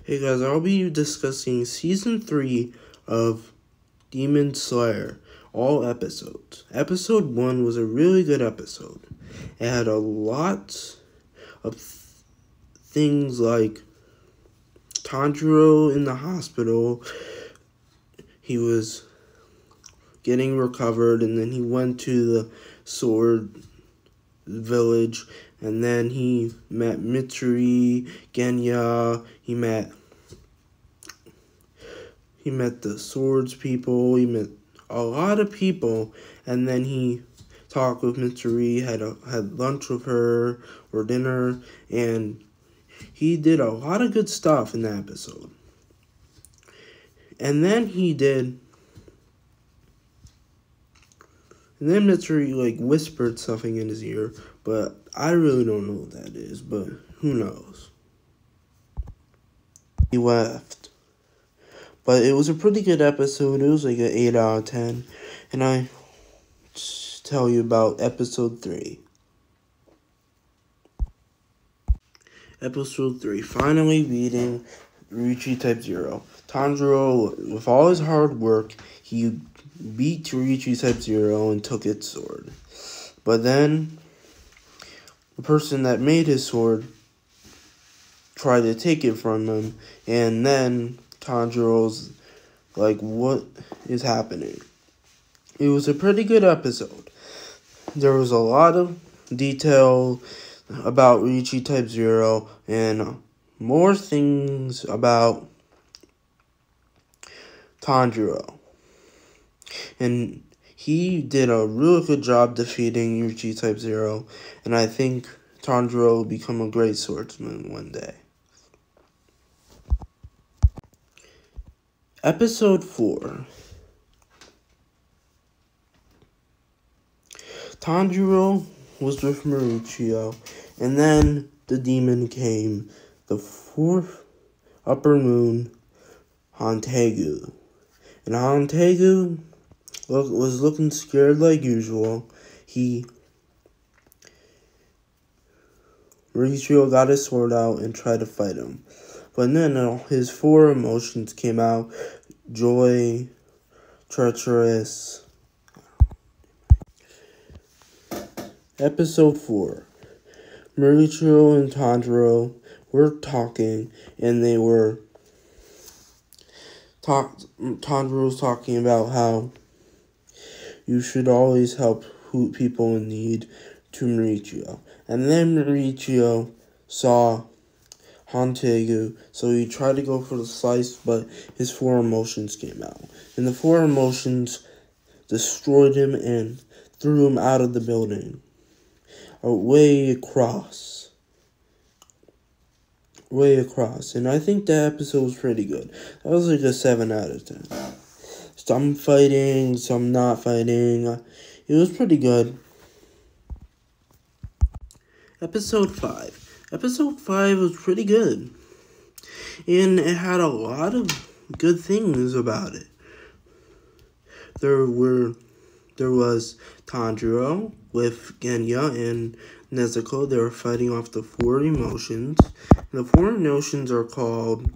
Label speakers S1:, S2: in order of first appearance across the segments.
S1: Hey guys, I'll be discussing Season 3 of Demon Slayer, all episodes. Episode 1 was a really good episode. It had a lot of things like Tanjiro in the hospital. He was getting recovered, and then he went to the sword village, and then he met Mitsuri, Genya, he met the swords people, he met a lot of people, and then he talked with Mitsuri, had lunch with her, or dinner, and he did a lot of good stuff in that episode. And then Mitsuri, whispered something in his ear, but I really don't know what that is, but who knows. He left. But it was a pretty good episode. It was like an 8 out of 10. And I just tell you about episode 3. Episode 3, finally beating Ryuichi Type 0. Tanjiro, with all his hard work, he beat Ryuichi Type 0 and took its sword. But then, the person that made his sword tried to take it from him, and then Tanjiro's like, what is happening? It was a pretty good episode. There was a lot of detail about Ryuichi Type 0 and more things about Tanjiro. And he did a really good job defeating Ryuichi Type 0, and I think Tanjiro will become a great swordsman one day. Episode 4. Tanjiro was with Maruchio, and then the demon came, the fourth upper moon, Hantegu. And Hantegu was looking scared like usual. Mauricio got his sword out and tried to fight him. But then his 4 emotions came out: joy, treacherous. Episode 4. Mauricio and Tanjiro were talking, and Tanjiro was talking about how you should always help people in need to Mauricio. And then Mauricio saw Hantegu, so he tried to go for the slice, but his 4 emotions came out. And the 4 emotions destroyed him and threw him out of the building. Way across. And I think that episode was pretty good. That was like a 7 out of 10. Some fighting, some not fighting. It was pretty good. Episode 5. Episode 5 was pretty good. And it had a lot of good things about it. There was Tanjiro with Genya and Nezuko. They were fighting off the 4 emotions. And the 4 emotions are called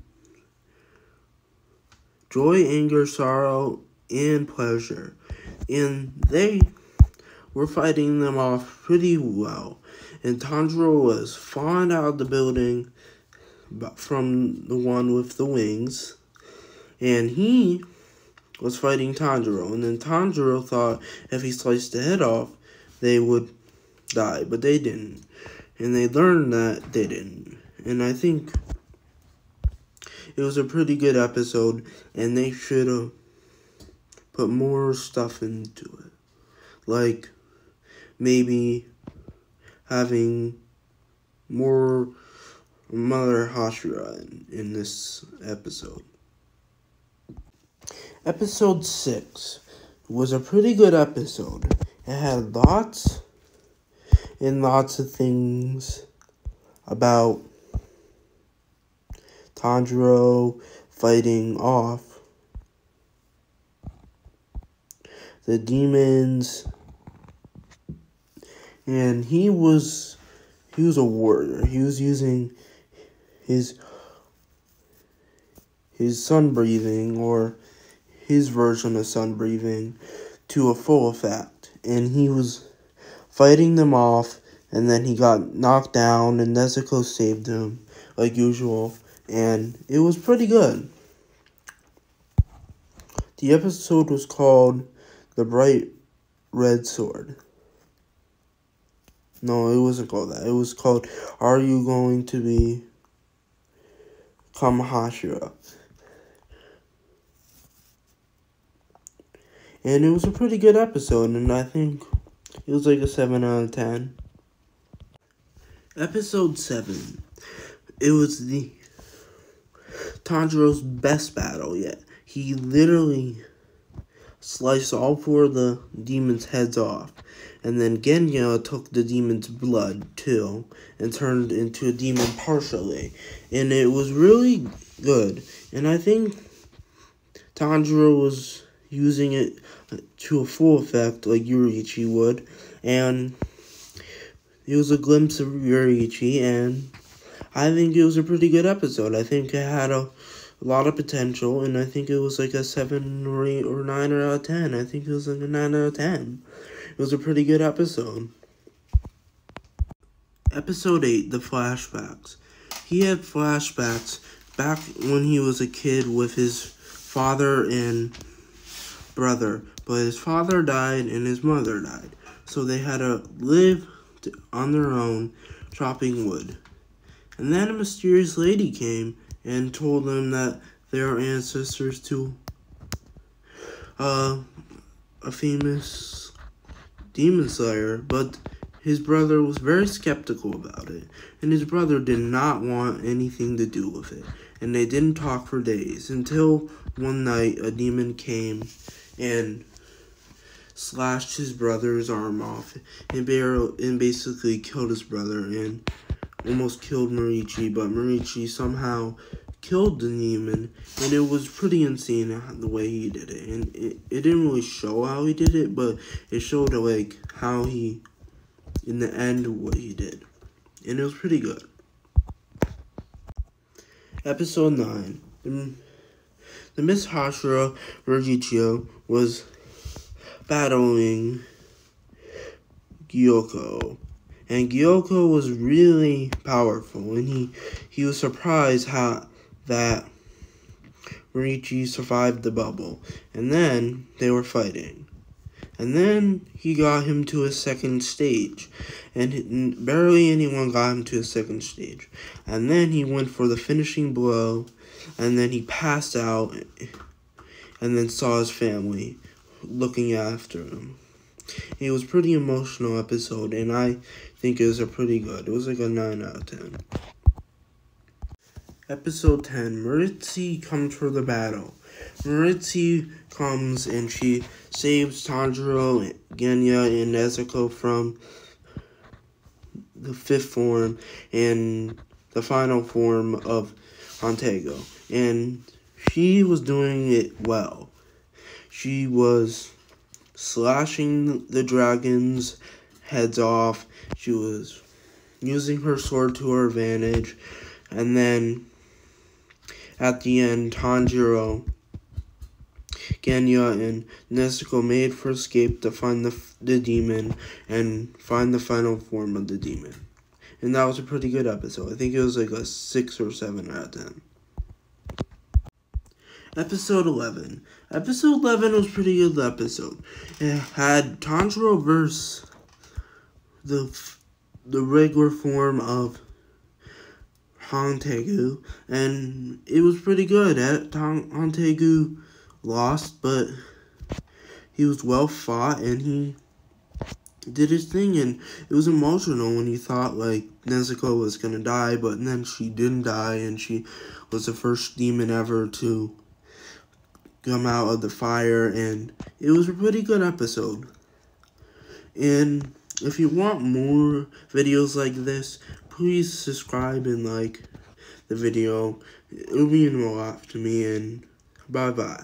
S1: joy, anger, sorrow, and pleasure. And they were fighting them off pretty well. And Tanjiro was falling out of the building from the one with the wings. And he was fighting Tanjiro. And then Tanjiro thought if he sliced the head off, they would die. But they didn't. And they learned that they didn't. And I think it was a pretty good episode. And they should have put more stuff into it. Like maybe having more Mother Hashira in this episode. Episode 6 was a pretty good episode. It had lots and lots of things about Tanjiro fighting off the demons, and he was a warrior. He was using his his sun breathing, or his version of sun breathing, to a full effect. And he was fighting them off, and then he got knocked down, and Nezuko saved him, like usual. And it was pretty good. The episode was called The Bright Red Sword. No, it wasn't called that. It was called Are You Going to Be Kamahashira? And it was a pretty good episode, and I think it was like a 7 out of 10. Episode 7. It was the Tanjiro's best battle yet. He literally sliced all 4 of the demons' heads off. And then Genya took the demon's blood, too, and turned into a demon partially. And it was really good. And I think Tanjiro was using it to a full effect, like Yoriichi would. And it was a glimpse of Yoriichi, and I think it was a pretty good episode. I think it had a lot of potential, and I think it was like a 7 or 8 or 9 out of 10. I think it was like a 9 out of 10. It was a pretty good episode. Episode 8, The Flashbacks. He had flashbacks back when he was a kid with his father and brother. But his father died and his mother died. So they had to live on their own chopping wood. And then a mysterious lady came and told them that they are ancestors to a famous demon slayer, but his brother was very skeptical about it, and his brother did not want anything to do with it, and they didn't talk for days, until one night a demon came and slashed his brother's arm off, and basically killed his brother, and almost killed Moriichi, but Moriichi somehow killed the demon, and it was pretty insane the way he did it. And it didn't really show how he did it, but it showed like how he, in the end, what he did. And it was pretty good. Episode 9. The Miss Hashira Vergicchio was battling Gyoko. And Gyoko was really powerful, and he was surprised that Moriichi survived the bubble. And then they were fighting. And then he got him to a second stage. And barely anyone got him to a second stage. And then he went for the finishing blow. And then he passed out. And then saw his family looking after him. It was a pretty emotional episode. And I think it was a pretty good. It was like a 9 out of 10. Episode 10, Maritzi comes for the battle. Maritzi comes and she saves Tanjiro, Genya, and Nezuko from the 5th form and the final form of Hantego. And she was doing it well. She was slashing the dragons' heads off. She was using her sword to her advantage. And then at the end, Tanjiro, Genya, and Nezuko made for escape to find the demon and find the final form of the demon. And that was a pretty good episode. I think it was like a 6 or 7 out of 10. Episode 11. Episode 11 was a pretty good episode. It had Tanjiro versus the regular form of Hantegu, and it was pretty good. Hantegu lost, but he was well fought, and he did his thing, and it was emotional when he thought, like, Nezuko was gonna die, but then she didn't die, and she was the first demon ever to come out of the fire, and it was a pretty good episode. And if you want more videos like this, please subscribe and like the video. It will mean a lot to me, and bye-bye.